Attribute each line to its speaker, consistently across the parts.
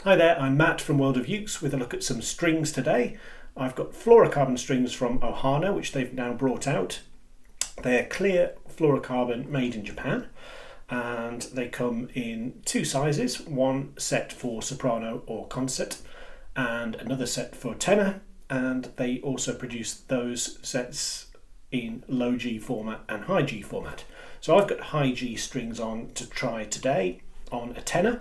Speaker 1: Hi there, I'm Matt from World of Ukes with a look at some strings today. I've got fluorocarbon strings from Ohana, which they've now brought out. They're clear fluorocarbon made in Japan, and they come in two sizes, one set for soprano or concert and another set for tenor, and they also produce those sets in low G format and high G format. So I've got high G strings on to try today on a tenor.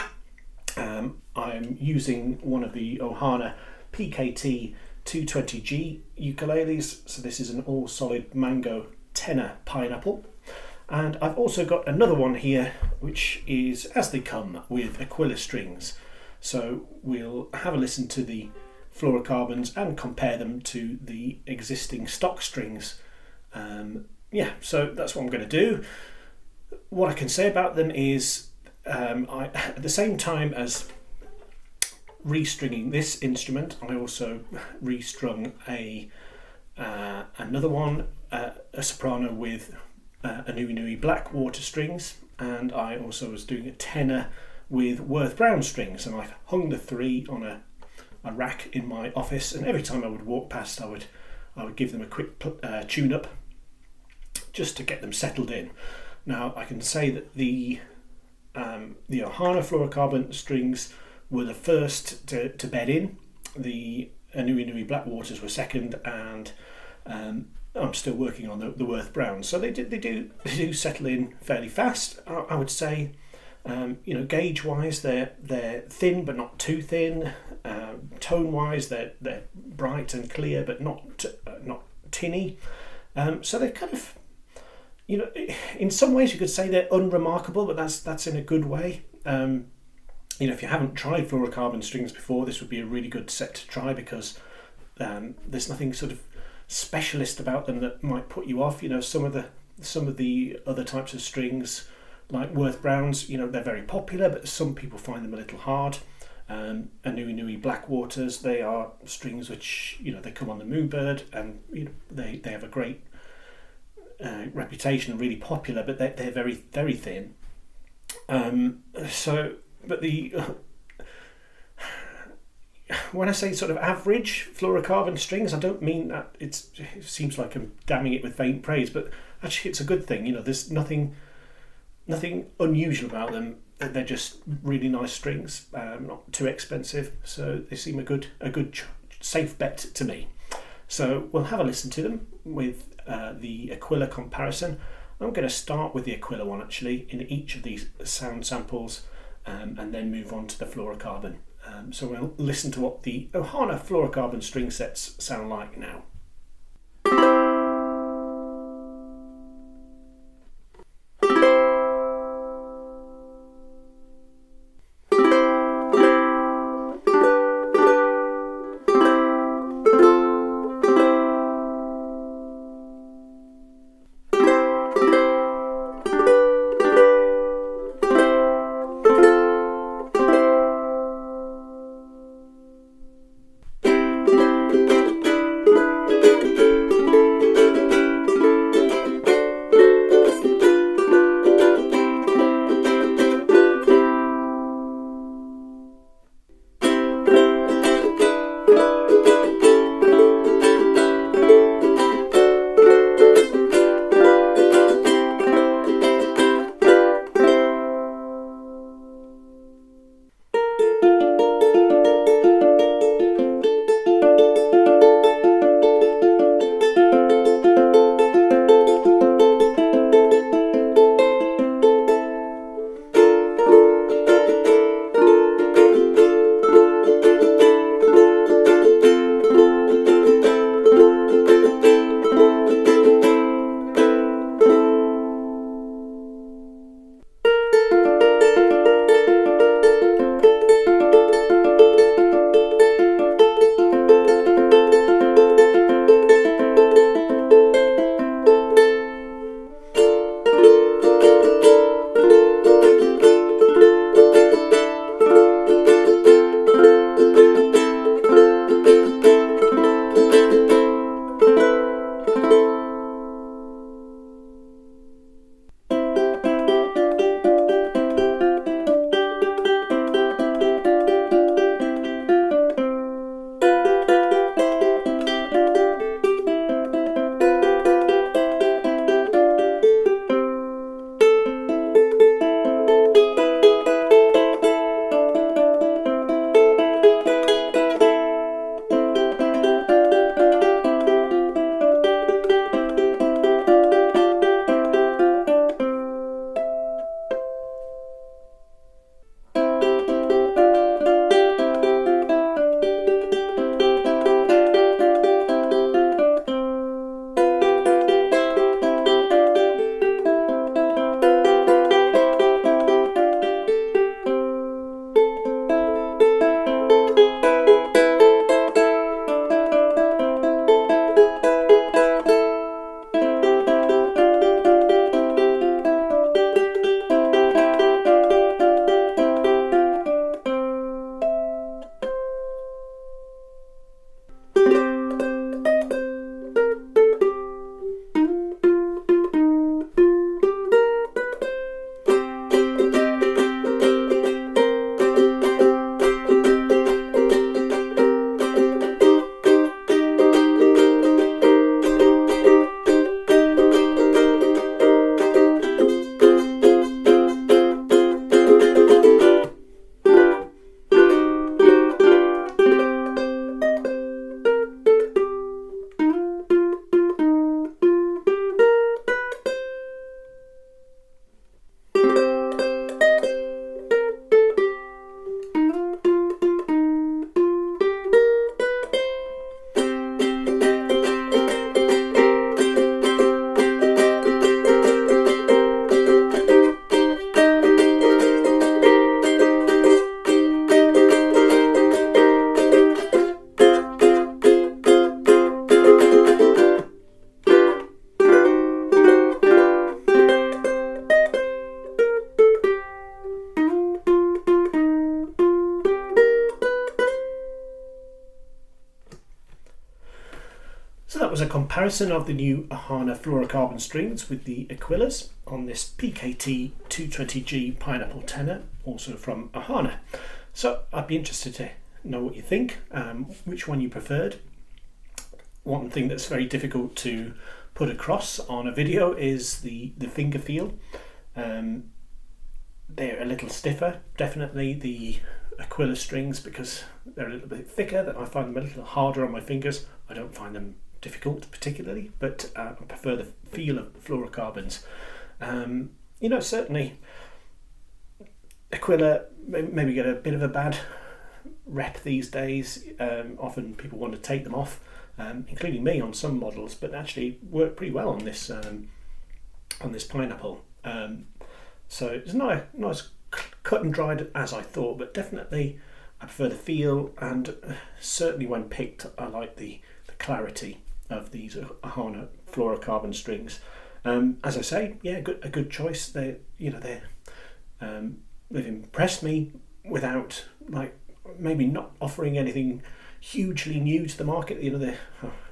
Speaker 1: I'm using one of the Ohana PKT-220G ukuleles, so this is an all solid mango tenor pineapple. And I've also got another one here which is as they come with Aquila strings. So we'll have a listen to the fluorocarbons and compare them to the existing stock strings. So that's what I'm going to do. What I can say about them is at the same time as restringing this instrument, I also restrung another one, a soprano with a Nui black water strings, and I also was doing a tenor with Worth Brown strings, and I hung the three on a rack in my office, and every time I would walk past I would give them a quick tune up just to get them settled in. Now I can say that the Ohana fluorocarbon strings were the first to bed in. The Nui black waters were second, and I'm still working on the Worth Brown. So they do settle in fairly fast. I would say, gauge wise they're thin but not too thin. Tone wise they're bright and clear but not tinny. So they're kind of, in some ways you could say they're unremarkable, but that's in a good way. If you haven't tried fluorocarbon strings before, this would be a really good set to try, because there's nothing sort of specialist about them that might put you off. Some of the other types of strings, like Worth Browns, they're very popular, but some people find them a little hard. And Nui black waters, they are strings which they come on the Moobird, and they have a great reputation, really popular, but they're very, very thin. But when I say sort of average fluorocarbon strings, I don't mean that it seems like I'm damning it with faint praise, but actually it's a good thing. There's nothing unusual about them. They're just really nice strings, not too expensive, so they seem a good safe bet to me. So we'll have a listen to them with the Aquila comparison. I'm going to start with the Aquila one actually in each of these sound samples, and then move on to the fluorocarbon. So we'll listen to what the Ohana fluorocarbon string sets sound like now. comparison of the new Ohana Fluorocarbon strings with the Aquilas on this PKT-220G pineapple tenor, also from Ohana. So I'd be interested to know what you think, which one you preferred. One thing that's very difficult to put across on a video is the finger feel. They're a little stiffer, definitely the Aquila strings, because they're a little bit thicker, that I find them a little harder on my fingers. I don't find them difficult particularly, but I prefer the feel of fluorocarbons. Certainly Aquila maybe get a bit of a bad rep these days. Often people want to take them off, including me on some models, but actually work pretty well on this pineapple. So it's not as cut and dried as I thought, but definitely I prefer the feel, and certainly when picked I like the clarity of these Ohana fluorocarbon strings. As I say, yeah, a good choice. They've impressed me without maybe not offering anything hugely new to the market.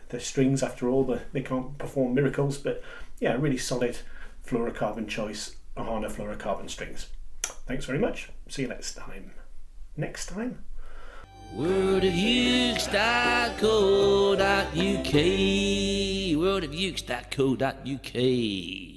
Speaker 1: The strings, after all, they can't perform miracles, but yeah, a really solid fluorocarbon choice, Ohana fluorocarbon strings. Thanks very much. See you next time.
Speaker 2: worldofukes.co.uk